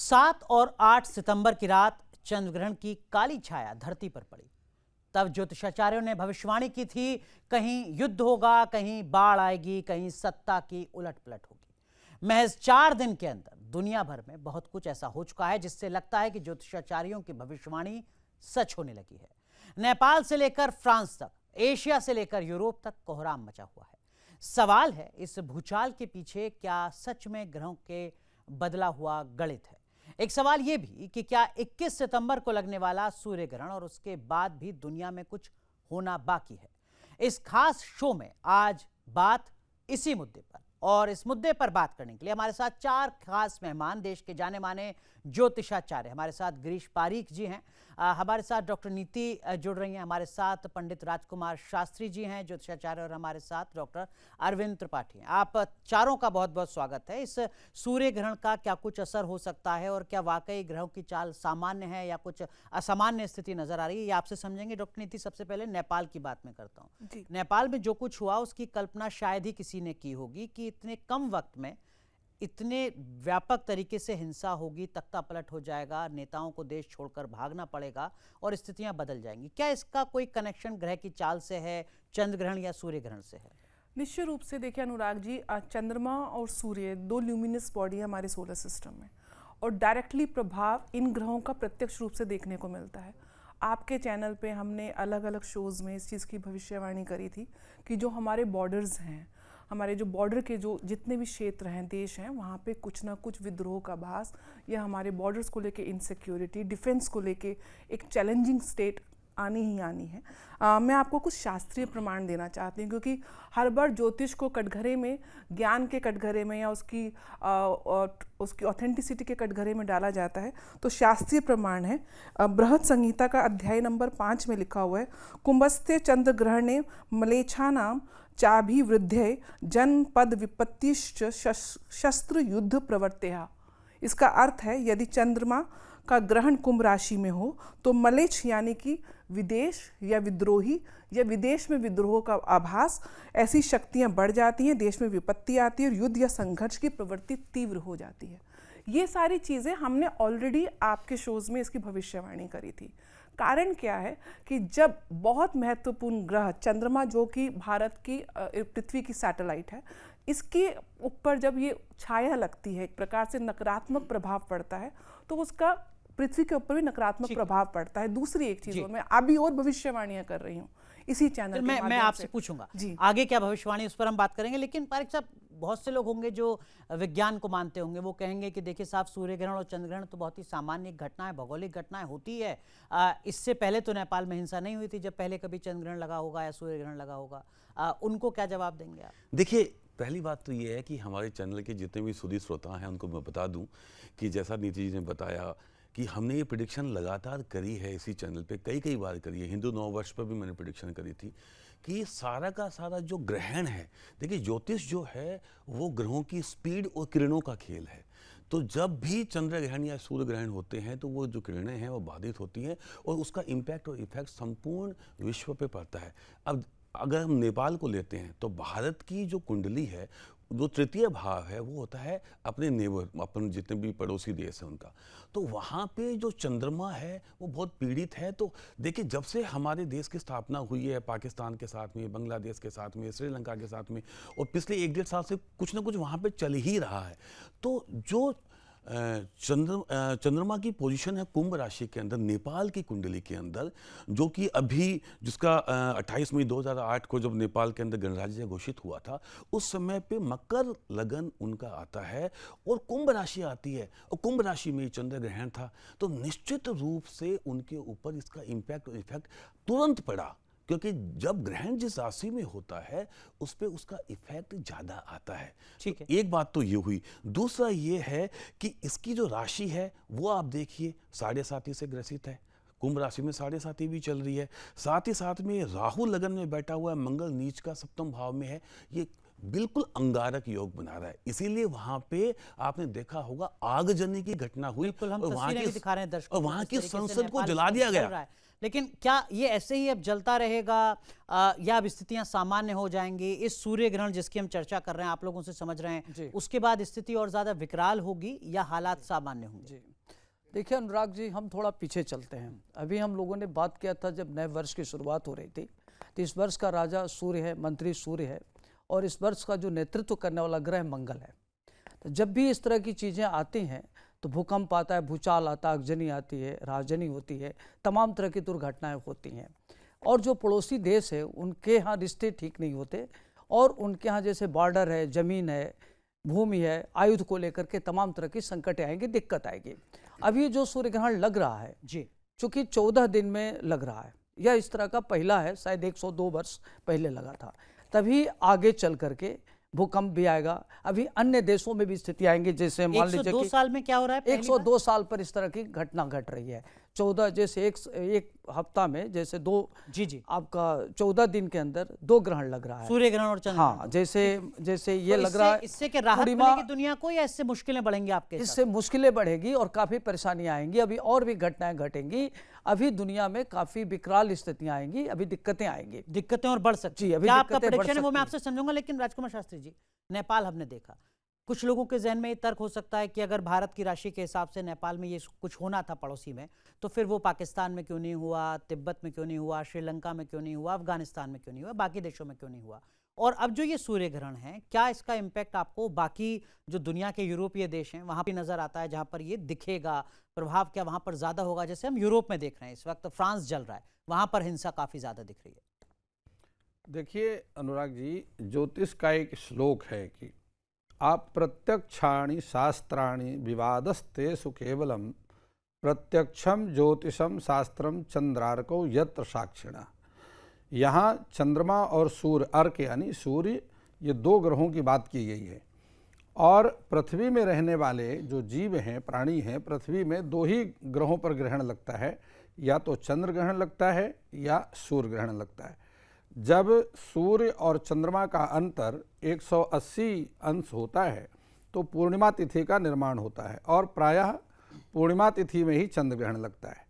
7 और 8 सितंबर की रात चंद्र ग्रहण की काली छाया धरती पर पड़ी। तब ज्योतिषाचार्यों ने भविष्यवाणी की थी, कहीं युद्ध होगा, कहीं बाढ़ आएगी, कहीं सत्ता की उलटपलट होगी। महज 4 दिन के अंदर दुनिया भर में बहुत कुछ ऐसा हो चुका है जिससे लगता है कि ज्योतिषाचार्यों की भविष्यवाणी सच होने लगी है। नेपाल से लेकर फ्रांस तक, एशिया से लेकर यूरोप तक कोहराम मचा हुआ है। सवाल है, इस भूचाल के पीछे क्या सच में ग्रहों के बदला हुआ गणित है? एक सवाल यह भी कि क्या 21 सितंबर को लगने वाला सूर्य ग्रहण और उसके बाद भी दुनिया में कुछ होना बाकी है? इस खास शो में आज बात इसी मुद्दे पर, और इस मुद्दे पर बात करने के लिए हमारे साथ 4 खास मेहमान, देश के जाने माने ज्योतिषाचार्य हमारे साथ गिरीश पारीख जी हैं, हमारे साथ डॉक्टर नीति जुड़ रही हैं, हमारे साथ पंडित राजकुमार शास्त्री जी हैं ज्योतिषाचार्य, और हमारे साथ डॉक्टर अरविंद त्रिपाठी हैं। आप चारों का बहुत बहुत स्वागत है। इस सूर्य ग्रहण का क्या कुछ असर हो सकता है, और क्या वाकई ग्रहों की चाल सामान्य है या कुछ असामान्य स्थिति नजर आ रही है, ये आपसे समझेंगे। डॉक्टर नीति, सबसे पहले नेपाल की बात मैं करता हूँ। नेपाल में जो कुछ हुआ उसकी कल्पना शायद ही किसी ने की होगी कि इतने कम वक्त में इतने व्यापक तरीके से हिंसा होगी, तख्ता पलट हो जाएगा, नेताओं को देश छोड़कर भागना पड़ेगा और स्थितियां बदल जाएंगी। क्या इसका कोई कनेक्शन ग्रह की चाल से है, चंद्र ग्रहण या सूर्य ग्रहण से है? निश्चित रूप से देखिए अनुराग जी, चंद्रमा और सूर्य 2 ल्यूमिनस बॉडी है हमारे सोलर सिस्टम में, और डायरेक्टली प्रभाव इन ग्रहों का प्रत्यक्ष रूप से देखने को मिलता है। आपके चैनल पे हमने अलग अलग शोज़ में इस चीज़ की भविष्यवाणी करी थी कि जो हमारे बॉर्डर्स हैं, हमारे जो बॉर्डर के जो जितने भी क्षेत्र हैं, देश हैं, वहाँ पे कुछ ना कुछ विद्रोह का आभास या हमारे बॉर्डर्स को लेके इनसिक्योरिटी, डिफेंस को लेके एक चैलेंजिंग स्टेट आनी ही आनी है। मैं आपको कुछ शास्त्रीय प्रमाण देना चाहती हूँ, क्योंकि हर बार ज्योतिष को कटघरे में, ज्ञान के कटघरे में या उसकी ऑथेंटिसिटी के कटघरे में डाला जाता है। तो शास्त्रीय प्रमाण है, बृहद संहिता का अध्याय नंबर 5 में लिखा हुआ है, कुंभस्ते चंद्र ग्रहणे मलेच्छा नाम चाभि वृद्धे जनपद विपत्तिश्च शस्त्र युद्ध प्रवर्त्या। इसका अर्थ है, यदि चंद्रमा का ग्रहण कुंभ राशि में हो तो मलेच्छ यानी कि विदेश या विद्रोही या विदेश में विद्रोह का आभास, ऐसी शक्तियां बढ़ जाती हैं, देश में विपत्ति आती है और युद्ध या संघर्ष की प्रवृत्ति तीव्र हो जाती है। ये सारी चीज़ें हमने ऑलरेडी आपके शोज़ में इसकी भविष्यवाणी करी थी। कारण क्या है कि जब बहुत महत्वपूर्ण ग्रह चंद्रमा, जो कि भारत की पृथ्वी की सैटेलाइट है, इसके ऊपर जब ये छाया लगती है, एक प्रकार से नकारात्मक प्रभाव पड़ता है, तो उसका पृथ्वी के ऊपर भी नकारात्मक प्रभाव पड़ता है। दूसरी एक चीज़, और मैं अभी और भविष्यवाणियां कर रही हूँ इसी चैनल के मैं आपसे पूछूंगा आगे क्या भविष्यवाणी, उस पर हम बात करेंगे। लेकिन पारीख साहब, बहुत से लोग होंगे जो विज्ञान को मानते होंगे, वो कहेंगे कि देखिए साहब, सूर्य ग्रहण और चंद्र ग्रहण तो बहुत ही सामान्य घटना है, भौगोलिक घटनाएं होती है। इससे पहले तो नेपाल में हिंसा नहीं हुई थी जब पहले कभी चंद्र ग्रहण लगा होगा या सूर्य ग्रहण लगा होगा। उनको क्या जवाब देंगे आप? देखिए, पहली बात तो ये है कि हमारे चैनल के जितने भी सुधी श्रोता हैं उनको मैं बता दूं कि जैसा नीति जी ने बताया कि हमने ये प्रेडिक्शन लगातार करी है इसी चैनल पे, कई बार करी है। हिंदू नववर्ष पर भी मैंने प्रेडिक्शन करी थी कि सारा का सारा जो ग्रहण है, देखिए ज्योतिष जो है वो ग्रहों की स्पीड और किरणों का खेल है। तो जब भी चंद्र ग्रहण या सूर्य ग्रहण होते हैं तो वो जो किरणें हैं वो बाधित होती हैं और उसका इम्पैक्ट और इफेक्ट संपूर्ण विश्व पे पड़ता है। अब अगर हम नेपाल को लेते हैं तो भारत की जो कुंडली है, जो तृतीय भाव है, वो होता है अपने नेबर, अपन जितने भी पड़ोसी देश हैं उनका। तो वहाँ पे जो चंद्रमा है वो बहुत पीड़ित है। तो देखिए, जब से हमारे देश की स्थापना हुई है, पाकिस्तान के साथ में, बांग्लादेश के साथ में, श्रीलंका के साथ में, और पिछले 1-1.5 साल से कुछ ना कुछ वहाँ पे चल ही रहा है। तो जो चंद्रमा की पोजीशन है कुंभ राशि के अंदर, नेपाल की कुंडली के अंदर, जो कि अभी जिसका 28 मई 2008 को जब नेपाल के अंदर गणराज्य घोषित हुआ था, उस समय पे मकर लगन उनका आता है और कुंभ राशि आती है, और कुंभ राशि में चंद्र ग्रहण था। तो निश्चित रूप से उनके ऊपर इसका इम्पैक्ट और इफेक्ट तुरंत पड़ा, क्योंकि जब ग्रहण जिस राशि में होता है उस पे उसका इफेक्ट ज़्यादा आता है। ठीक है, एक बात तो ये हुई। दूसरा ये है कि इसकी जो राशि है वो आप देखिए 7.5 से ग्रसित है, कुंभ राशि में 7.5 भी चल रही है। साथ ही साथ में राहु लगन में बैठा हुआ है, मंगल नीच का सप्तम भाव में है, ये बिल्कुल अंगारक योग बना रहा है। इसीलिए वहां पे आपने देखा होगा आगजनी की घटना हुई और वहां की संसद को जला दिया गया। लेकिन क्या ये ऐसे ही अब जलता रहेगा या अब स्थितियां सामान्य हो जाएंगी? इस सूर्य ग्रहण जिसकी हम चर्चा कर रहे हैं, आप लोगों से समझ रहे हैं, उसके बाद स्थिति और ज्यादा विकराल होगी या हालात सामान्य होंगे? देखिए अनुराग जी, हम थोड़ा पीछे चलते हैं। अभी हम लोगों ने बात किया था जब नए वर्ष की शुरुआत हो रही थी, तो इस वर्ष का राजा सूर्य है, मंत्री सूर्य है, और इस वर्ष का जो नेतृत्व करने वाला ग्रह मंगल है। तो जब भी इस तरह की चीज़ें आती हैं तो भूकंप आता है, भूचाल आता है, आगजनी आती है, राजनी होती है, तमाम तरह की दुर्घटनाएं होती हैं। और जो पड़ोसी देश है उनके यहाँ रिश्ते ठीक नहीं होते, और उनके यहाँ जैसे बॉर्डर है, ज़मीन है, भूमि है, आयुध को लेकर के तमाम तरह की संकटें आएंगी, दिक्कत आएगी। अभी जो सूर्य ग्रहण लग रहा है जी, चूँकि 14 दिन में लग रहा है, यह इस तरह का पहला है, शायद 102 वर्ष पहले लगा था। तभी आगे चल करके भूकंप भी आएगा। अभी अन्य देशों में भी स्थिति आएंगी, जैसे मान लीजिए 102 कि साल में क्या हो रहा है? पहली 102 साल पर इस तरह की घटना घट रही है। 14 जैसे एक हफ्ता में जैसे दो बार? जी, आपका 14 दिन के अंदर 2 ग्रहण लग रहा है। सूर्य ग्रहण और चंद्र हाँ, ग्रहण। जैसे ये तो लग रहा है इससे क्या राहत पूर्णिमा, मिलेगी दुनिया को, या इससे मुश्किलें बढ़ेंगी आपके हिसाब इससे मुश्किलें बढ़ेगी और काफ़ी परेशानियां आएंगी। अभी और भी घटनाएं घटेंगी, अभी दुनिया में काफ़ी विकराल स्थितियां आएंगी, अभी दिक्कतें आएंगी। से? दिक्कतें और बढ़ सकती जी, हैं। अभी क्या आपका दिक्कतें बढ़ प्रेडिक्शन है वो मैं सकती आपसे समझूंगा, लेकिन राजकुमार शास्त्री जी, नेपाल हमने देखा, कुछ लोगों के जहन में ये तर्क हो सकता है कि अगर भारत की राशि के हिसाब से नेपाल में ये कुछ होना था पड़ोसी में, तो फिर वो पाकिस्तान में क्यों नहीं हुआ, तिब्बत में क्यों नहीं हुआ, श्रीलंका में क्यों नहीं हुआ, अफगानिस्तान में क्यों नहीं हुआ, बाकी देशों में क्यों नहीं हुआ। और अब जो ये सूर्य ग्रहण है, क्या इसका इम्पैक्ट आपको बाकी जो दुनिया के यूरोपीय देश हैं वहाँ भी नजर आता है, जहाँ पर ये दिखेगा, प्रभाव क्या वहाँ पर ज़्यादा होगा? जैसे हम यूरोप में देख रहे हैं, इस वक्त फ्रांस जल रहा है, वहाँ पर हिंसा काफ़ी ज़्यादा दिख रही है। देखिए अनुराग जी, ज्योतिष का एक श्लोक है कि अप्रत्यक्षाणि शास्त्राणि विवादस्तेषु केवलम प्रत्यक्षम ज्योतिषम शास्त्रम चंद्रार्को यत्र साक्षिणः। यहाँ चंद्रमा और सूर्य, अर्क यानी सूर्य, ये 2 ग्रहों की बात की गई है। और पृथ्वी में रहने वाले जो जीव हैं, प्राणी हैं, पृथ्वी में 2 ही ग्रहों पर ग्रहण लगता है, या तो चंद्र ग्रहण लगता है या सूर्य ग्रहण लगता है। जब सूर्य और चंद्रमा का अंतर 180 अंश होता है तो पूर्णिमा तिथि का निर्माण होता है, और प्रायः पूर्णिमा तिथि में ही चंद्र ग्रहण लगता है।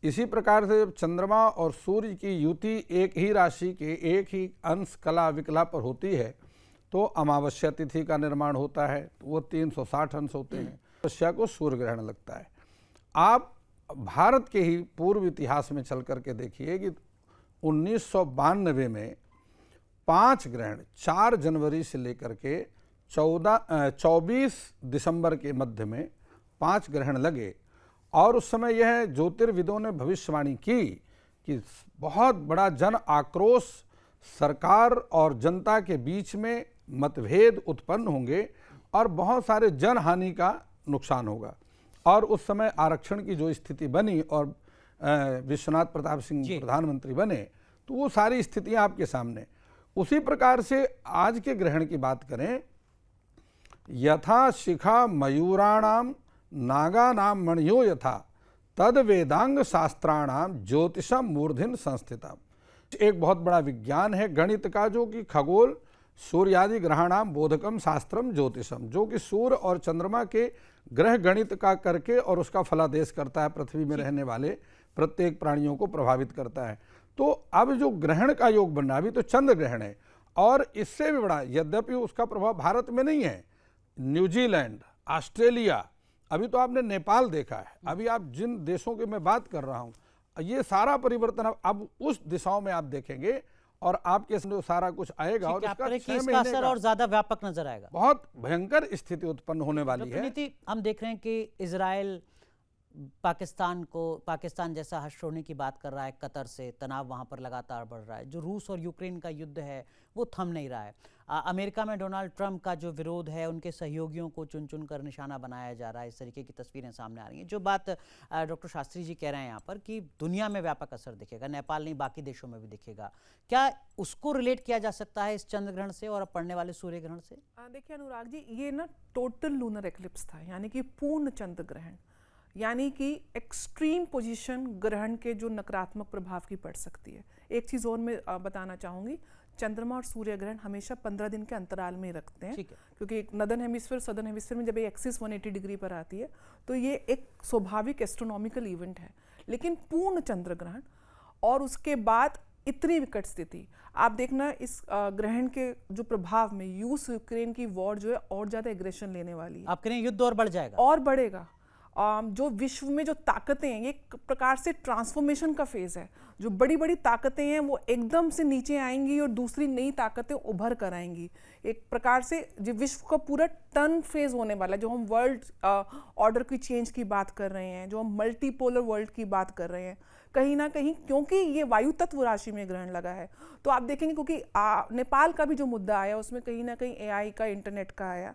इसी प्रकार से जब चंद्रमा और सूर्य की युति एक ही राशि के एक ही अंश कला विकला पर होती है तो अमावस्या तिथि का निर्माण होता है, तो वो 360 अंश होते हैं, अमावस्या को सूर्य ग्रहण लगता है। आप भारत के ही पूर्व इतिहास में चल करके देखिए कि 1992 में 5 ग्रहण 4 जनवरी से लेकर के 24 दिसंबर के मध्य में 5 ग्रहण लगे, और उस समय यह ज्योतिर्विदों ने भविष्यवाणी की कि बहुत बड़ा जन आक्रोश, सरकार और जनता के बीच में मतभेद उत्पन्न होंगे और बहुत सारे जनहानि का नुकसान होगा। और उस समय आरक्षण की जो स्थिति बनी और विश्वनाथ प्रताप सिंह प्रधानमंत्री बने, तो वो सारी स्थितियां आपके सामने। उसी प्रकार से आज के ग्रहण की बात करें, यथा शिखा मयूराणाम नागानाम मणियो यथा तद वेदांग शास्त्राणाम ज्योतिषम मूर्धिन संस्थिता। एक बहुत बड़ा विज्ञान है गणित का, जो कि खगोल सूर्यादि ग्रहाणाम बोधकम शास्त्रम ज्योतिषम, जो कि सूर्य और चंद्रमा के ग्रह गणित का करके और उसका फलादेश करता है, पृथ्वी में रहने वाले प्रत्येक प्राणियों को प्रभावित करता है। तो अब जो ग्रहण का योग बन रहा है, अभी तो चंद्र ग्रहण है, और इससे भी बड़ा, यद्यपि उसका प्रभाव भारत में नहीं है, न्यूजीलैंड, ऑस्ट्रेलिया, अभी तो आपने नेपाल देखा है, अभी आप जिन देशों की मैं बात कर रहा हूँ, ये सारा परिवर्तन अब उस दिशाओं में आप देखेंगे और आपके सामने सारा कुछ आएगा, और इसका असर और ज्यादा व्यापक नजर आएगा। बहुत भयंकर स्थिति उत्पन्न होने वाली है। हम देख रहे हैं कि इजराइल पाकिस्तान जैसा हश्र होने की बात कर रहा है, कतर से तनाव वहां पर लगातार बढ़ रहा है। जो रूस और यूक्रेन का युद्ध है वो थम नहीं रहा है। अमेरिका में डोनाल्ड ट्रंप का जो विरोध है, उनके सहयोगियों को चुन चुन कर निशाना बनाया जा रहा है, इस तरीके की तस्वीरें सामने आ रही हैं। जो बात डॉक्टर शास्त्री जी कह रहे हैं यहाँ पर कि दुनिया में व्यापक असर दिखेगा, नेपाल नहीं बाकी देशों में भी दिखेगा, क्या उसको रिलेट किया जा सकता है इस चंद्र ग्रहण से और अब पड़ने वाले सूर्य ग्रहण से? देखिए अनुराग जी, ये ना टोटल लूनर एक्लिप्स था, यानी कि पूर्ण चंद्र ग्रहण, यानी कि एक्सट्रीम पोजीशन ग्रहण के जो नकारात्मक प्रभाव की पड़ सकती है। एक चीज़ और मैं बताना चाहूँगी, चंद्रमा और सूर्य ग्रहण हमेशा 15 दिन के अंतराल में रखते हैं, क्योंकि एक नदर्न हेमिस्फीयर सदर्न हेमिस्फीयर में जब ये एक्सिस 180 डिग्री पर आती है तो ये एक स्वाभाविक एस्ट्रोनॉमिकल इवेंट है। लेकिन पूर्ण चंद्र ग्रहण और उसके बाद इतनी विकट स्थिति, आप देखना इस ग्रहण के जो प्रभाव में यूक्रेन की वॉर जो है और ज़्यादा एग्रेशन लेने वाली है। आप कह रहे हैं युद्ध और बढ़ जाएगा? और बढ़ेगा। जो विश्व में जो ताकतें हैं, ये एक प्रकार से ट्रांसफॉर्मेशन का फेज़ है। जो बड़ी बड़ी ताकतें हैं वो एकदम से नीचे आएंगी और दूसरी नई ताकतें उभर कर आएंगी। एक प्रकार से जो विश्व का पूरा टर्न फेज होने वाला है, जो हम वर्ल्ड ऑर्डर की चेंज की बात कर रहे हैं, जो हम मल्टीपोलर वर्ल्ड की बात कर रहे हैं, कहीं ना कहीं क्योंकि ये वायु तत्व राशि में ग्रहण लगा है तो आप देखेंगे, क्योंकि नेपाल का भी जो मुद्दा आया उसमें कहीं ना कहीं एआई का, इंटरनेट का आया,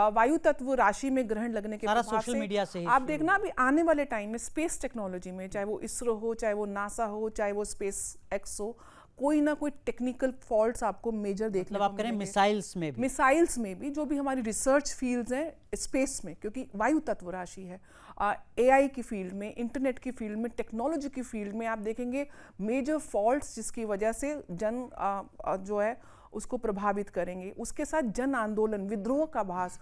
वायु तत्व राशि में ग्रहण लगने के सारा प्रभाव सोशल मीडिया से ही आप देखना अभी आने वाले टाइम में स्पेस टेक्नोलॉजी में, चाहे वो इसरो हो, चाहे वो नासा हो, चाहे वो स्पेस एक्स हो, कोई ना कोई टेक्निकल फॉल्ट्स आपको मेजर देखने मतलब आप कह रहे हैं मिसाइल्स में भी जो भी हमारी रिसर्च फील्ड्स हैं स्पेस में, क्योंकि वायु तत्व राशि है, एआई की फील्ड में, इंटरनेट की फील्ड में, टेक्नोलॉजी की फील्ड में आप देखेंगे मेजर फॉल्ट्स जिसकी वजह से जन जो है उसको प्रभावित करेंगे। उसके साथ जन आंदोलन, विद्रोह का भास,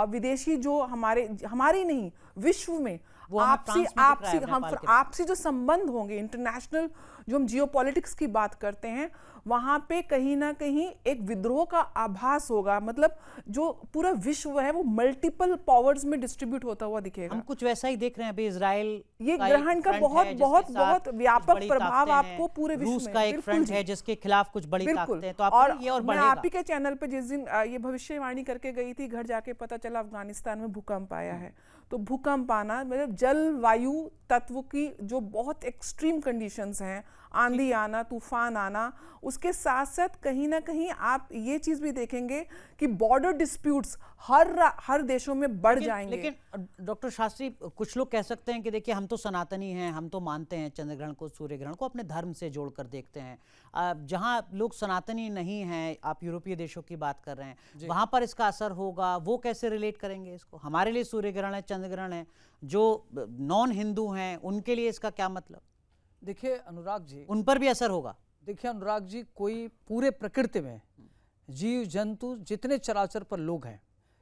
विदेशी जो हमारी नहीं विश्व में आपसी जो संबंध होंगे, इंटरनेशनल जो हम जियोपॉलिटिक्स की बात करते हैं, वहां पे कहीं ना कहीं एक विद्रोह का आभास होगा। मतलब जो पूरा विश्व है वो मल्टीपल पावर्स में डिस्ट्रीब्यूट होता हुआ दिखेगा। हम कुछ वैसा ही देख रहे हैं अभी इजराइल ये ग्रहण का बहुत व्यापक प्रभाव आपको पूरे विश्व में, रूस का एक फ्रंट है जिसके खिलाफ कुछ बड़ी ताकतें हैं, तो और ये और मैं बढ़ेगा। आप ही के चैनल पे जिस दिन ये भविष्यवाणी करके गई थी, घर जाके पता चला अफगानिस्तान में भूकंप आया है। तो भूकंप आना मतलब जलवायु तत्व की जो बहुत एक्सट्रीम कंडीशंस हैं, आंधी आना, तूफान आना, उसके साथ साथ कहीं ना कहीं आप ये चीज भी देखेंगे कि बॉर्डर डिस्प्यूट्स हर देशों में बढ़ जाएंगे। लेकिन डॉक्टर शास्त्री, कुछ लोग कह सकते हैं कि देखिए हम तो सनातनी हैं, हम तो मानते हैं चंद्र ग्रहण को, सूर्य ग्रहण को अपने धर्म से जोड़कर देखते हैं। जहां लोग सनातनी नहीं हैं, आप यूरोपीय देशों की बात कर रहे हैं, वहां पर इसका असर होगा, वो कैसे रिलेट करेंगे इसको? हमारे लिए सूर्य ग्रहण है, चंद्र ग्रहण है, जो नॉन हिंदू हैं उनके लिए इसका क्या मतलब? देखिए अनुराग जी, उन पर भी असर होगा। देखिए अनुराग जी, कोई पूरे प्रकृति में जीव जंतु जितने चराचर पर लोग हैं,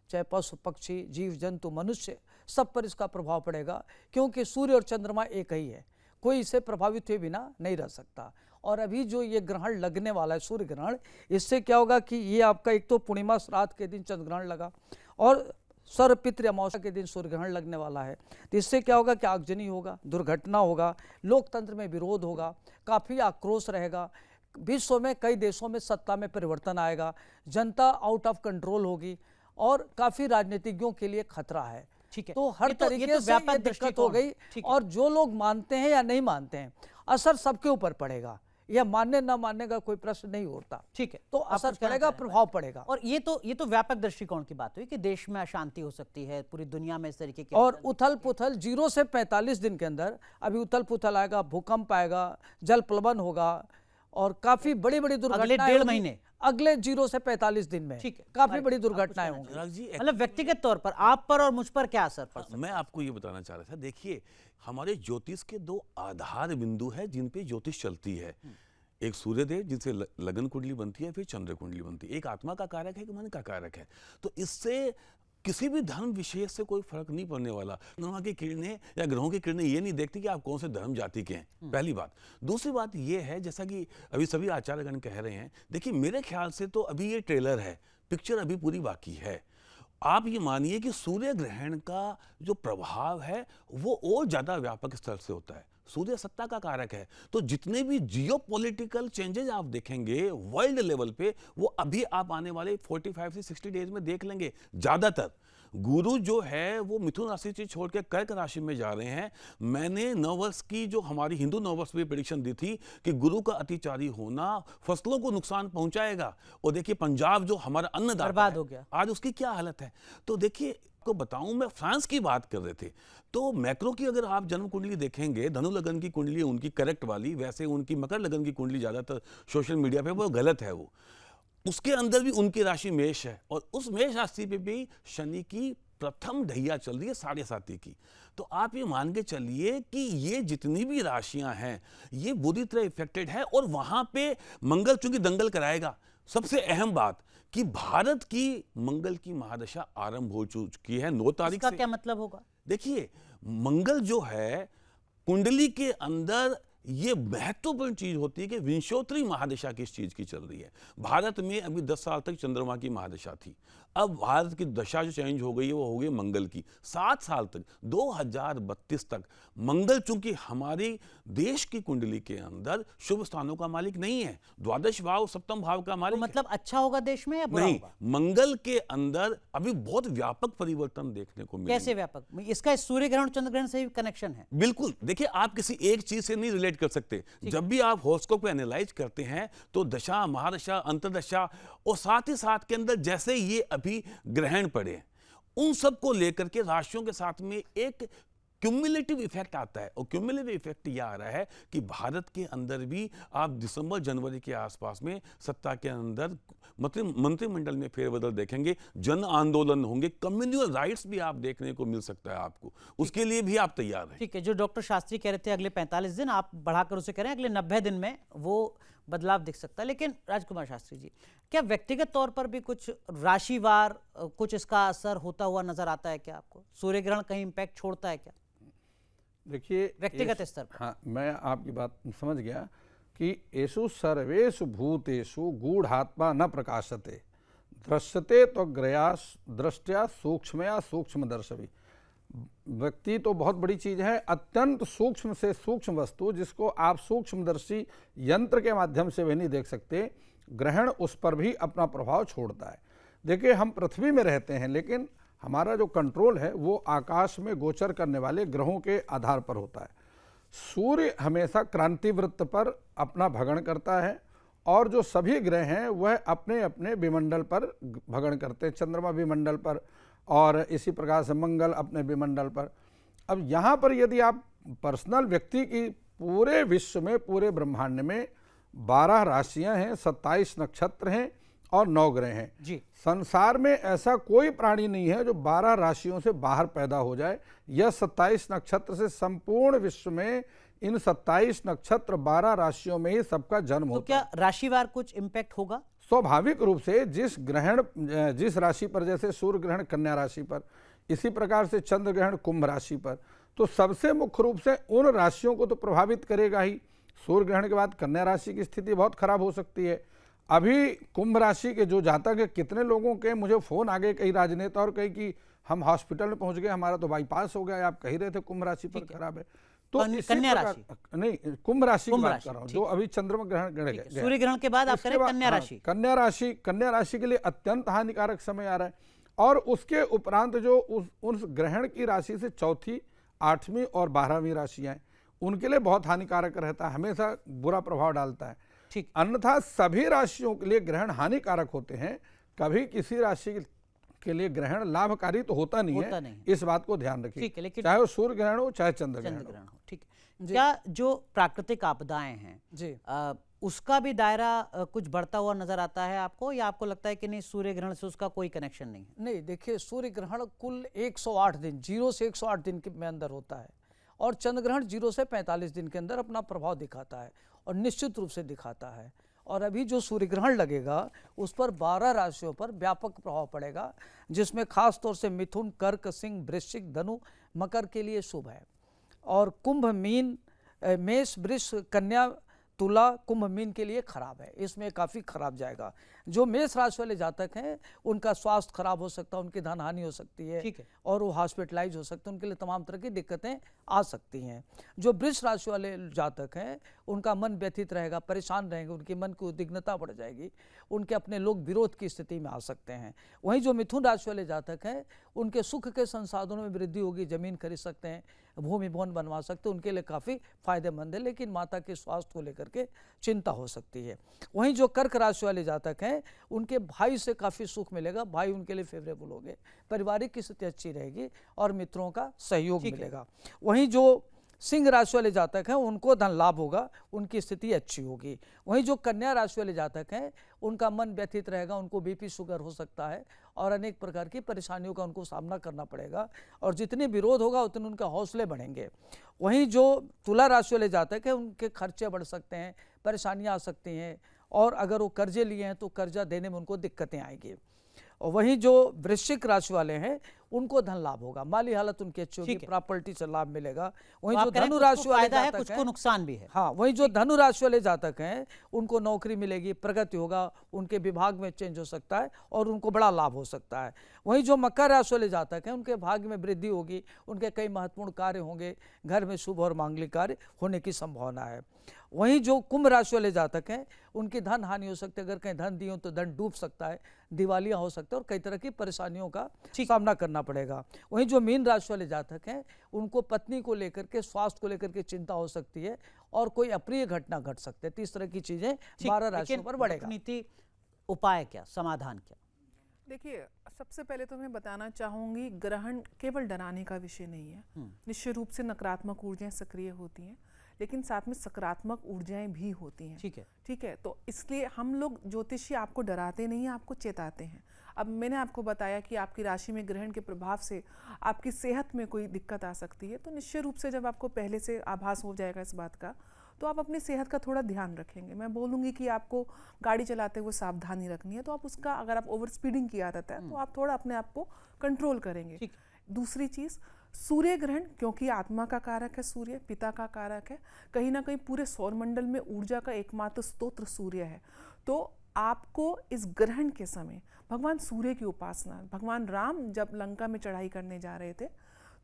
चाहे पशु पक्षी, जीव जंतु, मनुष्य, सब पर इसका प्रभाव पड़ेगा, क्योंकि सूर्य और चंद्रमा एक ही है, कोई इससे प्रभावित हुए बिना नहीं रह सकता। और अभी जो ये ग्रहण लगने वाला है, सूर्य ग्रहण, इससे क्या होगा कि ये आपका एक तो पूर्णिमा श्राद्ध के दिन चंद्र ग्रहण लगा और सर्वपितृ अमावस्या के दिन सूर्य ग्रहण लगने वाला है। तो इससे क्या होगा कि आगजनी होगा, दुर्घटना होगा, लोकतंत्र में विरोध होगा, काफ़ी आक्रोश रहेगा, विश्व में कई देशों में सत्ता में परिवर्तन आएगा, जनता आउट ऑफ कंट्रोल होगी और काफ़ी राजनीतिज्ञों के लिए खतरा है। ठीक है, तो हर तरीके से ये दिक्कत हो गई। और जो लोग मानते हैं या नहीं मानते हैं, असर सबके ऊपर पड़ेगा, यह मानने ना मानने का कोई प्रश्न नहीं उठता। ठीक है, तो असर पड़ेगा, प्रभाव पड़ेगा। और ये तो व्यापक दृष्टिकोण की बात हुई कि देश में अशांति हो सकती है, पूरी दुनिया में इस तरीके की, और उथल पुथल 0 से 45 दिन के अंदर अभी उथल पुथल आएगा, भूकंप आएगा, जल प्लवन होगा और काफी बड़ी बड़ी दुर्घटनाएं अगले 1.5 महीने, अगले 0 से 45 दिन में ठीक है, काफी बड़ी दुर्घटनाएं होंगी। मतलब व्यक्तिगत तौर पर आप पर और मुझ पर क्या असर पड़ सकता है? मैं आपको ये बताना चाह रहा था, देखिए हमारे ज्योतिष के 2 आधार बिंदु है जिन पे ज्योतिष चलती है। एक सूर्यदेव जिनसे लगन कुंडली बनती है, फिर चंद्र कुंडली बनती है। एक आत्मा का कारक है, एक मन का कारक है। तो इससे किसी भी धर्म विशेष से कोई फर्क नहीं पड़ने वाला। चंद्रमा की किरणें या ग्रहों की किरणें ये नहीं देखती कि आप कौन से धर्म जाति के हैं, पहली बात। दूसरी बात ये है, जैसा कि अभी सभी आचार्यगण कह रहे हैं, देखिए मेरे ख्याल से तो अभी ये ट्रेलर है, पिक्चर अभी पूरी बाकी है। आप ये मानिए कि सूर्य ग्रहण का जो प्रभाव है वो और ज्यादा व्यापक स्तर से होता है। सूर्य सत्ता का कारक है, तो जितने भी जियोपॉलिटिकल चेंजेस आप देखेंगे वर्ल्ड लेवल पे, वो अभी आप आने वाले 45 से 60 डेज में देख लेंगे। ज्यादातर गुरु जो है वो मिथुन राशि से छोड़ के कर्क राशि में जा रहे हैं। मैंने नववर्ष की जो हमारी हिंदू नववर्ष में प्रेडिक्शन दी थी कि गुरु का अतिचारी होना फसलों को नुकसान पहुंचाएगा, और देखिए पंजाब जो हमारा अन्नदाता बर्बाद हो गया, आज उसकी क्या हालत है। तो देखिए को बताऊं, मैं फ्रांस की बात कर रहे थे, तो मैक्रो की अगर आप जन्म कुंडली देखेंगे, धनु लगन की कुंडली उनकी करेक्ट वाली, वैसे उनकी मकर लगन की कुंडली ज्यादातर सोशल मीडिया पे वो गलत है। वो उसके अंदर भी उनकी राशि मेष है, और उस मेष राशि पे भी शनि की प्रथम ढैया चल रही है 7.5 की। तो आप ये मान के चलिए कि ये जितनी भी राशियां हैं ये बुरी तरह इफेक्टेड है, और वहां पे मंगल चूंकि दंगल कराएगा। सबसे अहम बात कि भारत की मंगल की महादशा आरंभ हो चुकी है 9 तारीख से। इसका क्या मतलब होगा? देखिए मंगल जो है कुंडली के अंदर ये महत्वपूर्ण चीज होती है कि विंशोत्तरी महादशा किस चीज की चल रही है। भारत में अभी 10 साल तक चंद्रमा की महादशा थी, अब भारत की दशा जो चेंज हो गई है वो हो गई मंगल की। 7 साल तक 2032 तक मंगल चूंकि हमारी देश की कुंडली के अंदर शुभ स्थानों का मालिक नहीं है, द्वादश भाव सप्तम भाव का तो मालिक मतलब अच्छा होगा देश में या बुरा नहीं, होगा? मंगल के अंदर अभी बहुत व्यापक परिवर्तन देखने को मिलेंगे। कैसे व्यापक? इसका सूर्य ग्रहण चंद्र ग्रहण से भी कनेक्शन है? बिल्कुल, देखिए आप किसी एक चीज से नहीं रिलेट कर सकते। जब भी आप हॉरोस्कोप को एनालाइज करते हैं तो दशा, महादशा, अंतर्दशा और साथ ही साथ के अंदर जैसे ये अभी ग्रहण पड़े, उन सब को लेकर के राशियों के साथ में एक क्यूमुलेटिव इफेक्ट आता है। और क्यूमुलेटिव इफेक्ट यह आ रहा है कि भारत के अंदर भी आप दिसंबर जनवरी के आसपास में सत्ता के अंदर मंत्रिमंडल में फेरबदल देखेंगे, जन आंदोलन होंगे, कम्युनल राइट्स भी आप देखने को मिल सकता है आपको। उसके लिए भी आप तैयार हैं। ठीक है, जो डॉक्टर शास्त्री कह रहे थे अगले 45 दिन, आप बढ़ाकर उसे कह रहे हैं अगले 90 दिन में वो बदलाव दिख सकता है। लेकिन राजकुमार शास्त्री जी, क्या व्यक्तिगत तौर पर भी कुछ राशिवार कुछ इसका असर होता हुआ नजर आता है क्या आपको? सूर्य ग्रहण कहीं इम्पैक्ट छोड़ता है क्या देखिए व्यक्तिगत स्तर पर? हाँ, मैं आपकी बात समझ गया कि येषु सर्वेषु भूतेषु गूढ़ात्मा न प्रकाशते दृश्यते तो ग्रयास दृष्टया सूक्ष्मया सूक्ष्मदर्शवी। व्यक्ति तो बहुत बड़ी चीज है, अत्यंत सूक्ष्म से सूक्ष्म वस्तु जिसको आप सूक्ष्मदर्शी यंत्र के माध्यम से भी नहीं देख सकते, ग्रहण उस पर भी अपना प्रभाव छोड़ता है। देखिए, हम पृथ्वी में रहते हैं लेकिन हमारा जो कंट्रोल है वो आकाश में गोचर करने वाले ग्रहों के आधार पर होता है। सूर्य हमेशा क्रांति वृत्त पर अपना भ्रमण करता है और जो सभी ग्रह हैं वह अपने अपने विमंडल पर भ्रमण करते हैं, चंद्रमा विमंडल पर और इसी प्रकार से मंगल अपने विमंडल पर। अब यहाँ पर यदि आप पर्सनल व्यक्ति की पूरे विश्व में, पूरे ब्रह्मांड में 12 राशियां हैं, 27 नक्षत्र हैं और 9 ग्रह हैं जी। संसार में ऐसा कोई प्राणी नहीं है जो 12 राशियों से बाहर पैदा हो जाए। यह 27 नक्षत्र से संपूर्ण विश्व में इन 27 नक्षत्र 12 राशियों में ही सबका जन्म तो होता क्या है। राशिवार कुछ इम्पैक्ट होगा? स्वाभाविक रूप से जिस राशि पर, जैसे सूर्य ग्रहण कन्या राशि पर, इसी प्रकार से चंद्र ग्रहण कुंभ राशि पर, तो सबसे मुख्य रूप से उन राशियों को तो प्रभावित करेगा ही। सूर्य ग्रहण के बाद कन्या राशि की स्थिति बहुत खराब हो सकती है। अभी कुंभ राशि के जो जातक है, कितने लोगों के मुझे फोन आ गए, कई राजनेता और कई कि हम हॉस्पिटल में पहुंच गए, हमारा तो बाईपास हो गया, आप कह रहे थे कुंभ राशि पर खराब है। तो कन्या राशि नहीं, कुंभ राशि की बात कर रहा हूँ, जो अभी चंद्रमा ग्रहण गया। सूर्य ग्रहण के बाद आप कह रहे हैं कन्या राशि। कन्या राशि के लिए अत्यंत हानिकारक समय आ रहा है। और उसके उपरांत जो उस ग्रहण की राशि से चौथी, 8वीं और 12वीं राशियां हैं, उनके लिए बहुत हानिकारक रहता है, हमेशा बुरा प्रभाव डालता है। ठीक। अन्यथा सभी राशियों के लिए ग्रहण हानिकारक होते हैं, कभी किसी राशि के लिए ग्रहण लाभकारी तो होता नहीं है। इस बात को ध्यान रखिए, लेकिन चाहे वो सूर्य ग्रहण हो चाहे चंद्र ग्रहण हो। ठीक है। क्या जो प्राकृतिक आपदाएं हैं जी, उसका भी दायरा कुछ बढ़ता हुआ नजर आता है आपको, या आपको लगता है कि नहीं सूर्य ग्रहण से उसका कोई कनेक्शन नहीं है? नहीं, देखिए, सूर्य ग्रहण कुल 108 दिन, 0 से 108 दिन के में अंदर होता है और चंद्र ग्रहण 0 से 45 दिन के अंदर अपना प्रभाव दिखाता है और निश्चित रूप से दिखाता है। और अभी जो सूर्य ग्रहण लगेगा उस पर 12 राशियों पर व्यापक प्रभाव पड़ेगा, जिसमें खास तौर से मिथुन, कर्क, सिंह, वृश्चिक, धनु, मकर के लिए शुभ है और कुंभ, मीन, मेष, वृष, कन्या, तुला, कुंभ, मीन के लिए खराब है। इसमें काफ़ी खराब जाएगा। जो मेष राशि वाले जातक हैं उनका स्वास्थ्य खराब हो सकता है, उनकी धन हानि हो सकती है और वो हॉस्पिटलाइज हो सकते हैं, उनके लिए तमाम तरह की दिक्कतें आ सकती हैं। जो वृष राशि वाले जातक हैं उनका मन व्यथित रहेगा, परेशान रहेंगे, उनके मन की उद्विग्नता बढ़ जाएगी, उनके अपने लोग विरोध की स्थिति में आ सकते हैं। वहीं जो मिथुन राशि वाले जातक हैं उनके सुख के संसाधनों में वृद्धि होगी, जमीन खरीद सकते हैं, भूमि भवन बनवा सकते हैं, उनके लिए काफ़ी फायदेमंद है, लेकिन माता के स्वास्थ्य को लेकर के चिंता हो सकती है। वहीं जो कर्क राशि वाले जातक हैं उनके भाई से काफ़ी सुख मिलेगा, भाई उनके लिए फेवरेबल होंगे, पारिवारिक की स्थिति अच्छी रहेगी और मित्रों का सहयोग मिलेगा। वहीं जो सिंह राशि वाले जातक हैं उनको धन लाभ होगा, उनकी स्थिति अच्छी होगी। वहीं जो कन्या राशि वाले जातक हैं उनका मन व्यथित रहेगा, उनको बीपी शुगर हो सकता है और अनेक प्रकार की परेशानियों का उनको सामना करना पड़ेगा और जितने विरोध होगा उतने उनके हौसले बढ़ेंगे। वहीं जो तुला राशि वाले जातक हैं उनके खर्चे बढ़ सकते हैं, परेशानियाँ आ सकती हैं और अगर वो कर्जे लिए हैं तो कर्जा देने में उनको दिक्कतें आएंगी। और वहीं जो वृश्चिक राशि वाले हैं उनको धन लाभ होगा, माली हालत उनकी अच्छी होगी, ठीक है। प्रॉपर्टी से लाभ मिलेगा। वहीं तो जो आप कह रहे हैं धनु कुछ को राशि वाले फायदा है, जातक कुछ हैं, को नुकसान भी है। हाँ, वहीं जो धनु राशि वाले जातक हैं उनको नौकरी मिलेगी, प्रगति होगा, उनके विभाग में चेंज हो सकता है और उनको बड़ा लाभ हो सकता है। वहीं जो मकर राशि वाले जातक हैं उनके भाग्य में वृद्धि होगी, उनके कई महत्वपूर्ण कार्य होंगे, घर में शुभ और मांगलिक कार्य होने की संभावना है। वहीं जो कुंभ राशि वाले जातक हैं उनकी धन हानि हो सकती है, अगर कहीं धन दिए हो तो धन डूब सकता है, दिवालियां हो सकता है और कई तरह की परेशानियों का सामना करना पड़ेगा। वहीं जो मीन राशि वाले जातक हैं उनको पत्नी को लेकर के, स्वास्थ्य को लेकर के चिंता हो सकती है और कोई अप्रिय घटना घट सकती है। 30 तरह की चीजें 12 राशियों पर बढ़ेगा। नीति उपाय क्या, समाधान क्या? देखिए, सबसे पहले तो मैं बताना चाहूँगी, ग्रहण केवल डराने का विषय नहीं है। निश्चित रूप से नकारात्मक ऊर्जाएं सक्रिय होती हैं, लेकिन साथ में सकारात्मक ऊर्जाएं भी होती हैं। ठीक है, तो इसलिए हम लोग ज्योतिषी आपको डराते नहीं, आपको चेताते हैं। अब मैंने आपको बताया कि आपकी राशि में ग्रहण के प्रभाव से आपकी सेहत में कोई दिक्कत आ सकती है, तो निश्चित रूप से जब आपको पहले से आभास हो जाएगा इस बात का, तो आप अपनी सेहत का थोड़ा ध्यान रखेंगे। मैं बोलूँगी कि आपको गाड़ी चलाते हुए सावधानी रखनी है, तो आप उसका, अगर आप ओवर स्पीडिंग की आदत है तो आप थोड़ा अपने आप को कंट्रोल करेंगे। दूसरी चीज़, सूर्य ग्रहण, क्योंकि आत्मा का कारक है, सूर्य पिता का कारक है, कहीं ना कहीं पूरे सौरमंडल में ऊर्जा का एकमात्र स्तोत्र सूर्य है। तो आपको इस ग्रहण के समय भगवान सूर्य की उपासना, भगवान राम जब लंका में चढ़ाई करने जा रहे थे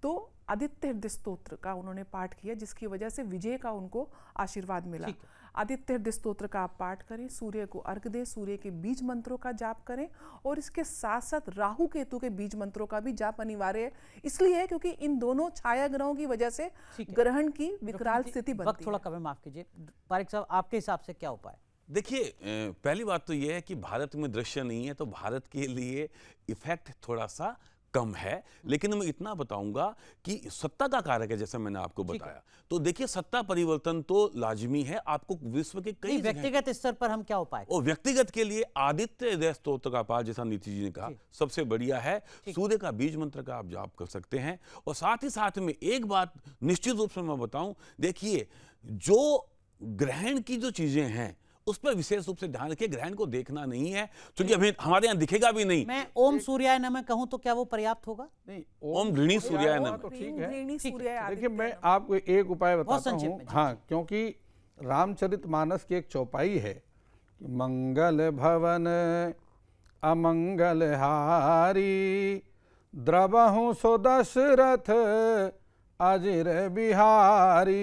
तो आदित्य हृदय स्तोत्र का उन्होंने पाठ किया, जिसकी वजह से विजय का उनको आशीर्वाद मिला। आदित्य हृदय स्तोत्र का आप पाठ करें, सूर्य को अर्घ दें, सूर्य के बीज मंत्रों का जाप करें और इसके साथ साथ राहु केतु के बीज मंत्रों का भी जाप अनिवार्य है। इसलिए है क्योंकि इन दोनों छाया ग्रहों की वजह से ग्रहण की विकराल स्थिति बनती है। वक्त थोड़ा कम है, माफ कीजिए। पारिक साहब, आपके हिसाब से क्या उपाय? देखिए, पहली बात तो यह है कि भारत में दृश्य नहीं है, तो भारत के लिए इफेक्ट थोड़ा सा कम है। लेकिन मैं इतना बताऊंगा कि सत्ता का कारक है, जैसे मैंने आपको बताया। तो देखिए, सत्ता परिवर्तन तो लाजमी है। आपको विश्व के कई व्यक्तिगत स्तर पर हम क्या उपाय? और व्यक्तिगत के लिए आदित्य हृदय स्तोत्र का पाठ, जैसा नीति जी ने कहा, सबसे बढ़िया है। सूर्य का बीज मंत्र का आप जाप कर सकते हैं। और साथ ही साथ में एक बात निश्चित रूप से मैं बताऊं, देखिए, जो ग्रहण की जो चीजें हैं उस पर विशेष रूप से ध्यान रखिए। ग्रहण को देखना नहीं है, क्योंकि हमें हमारे यहाँ दिखेगा भी नहीं। मैं ओम सूर्याय नमः कहूं तो क्या वो पर्याप्त होगा? नहीं, ओम गृणी सूर्याय नमः तो ठीक है। देखिए, देखिए, मैं आपको एक उपाय बताता हूँ। हाँ, क्योंकि रामचरितमानस की एक चौपाई है कि मंगल भवन अमंगल हारी, द्रवहु सो दशरथ अजिर बिहारी।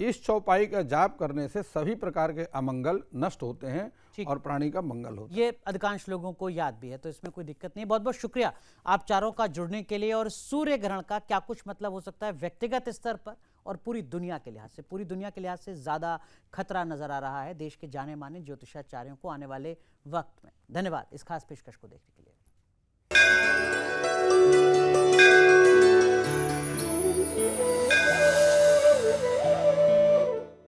इस चौपाई का जाप करने से सभी प्रकार के अमंगल नष्ट होते हैं और प्राणी का मंगल होता है। ये अधिकांश लोगों को याद भी है, तो इसमें कोई दिक्कत नहीं। बहुत बहुत शुक्रिया आप चारों का जुड़ने के लिए। और सूर्य ग्रहण का क्या कुछ मतलब हो सकता है व्यक्तिगत स्तर पर और पूरी दुनिया के लिहाज से? पूरी दुनिया के लिहाज से ज़्यादा खतरा नजर आ रहा है देश के जाने माने ज्योतिषाचार्यों को आने वाले वक्त में। धन्यवाद इस खास पेशकश को देखने के लिए।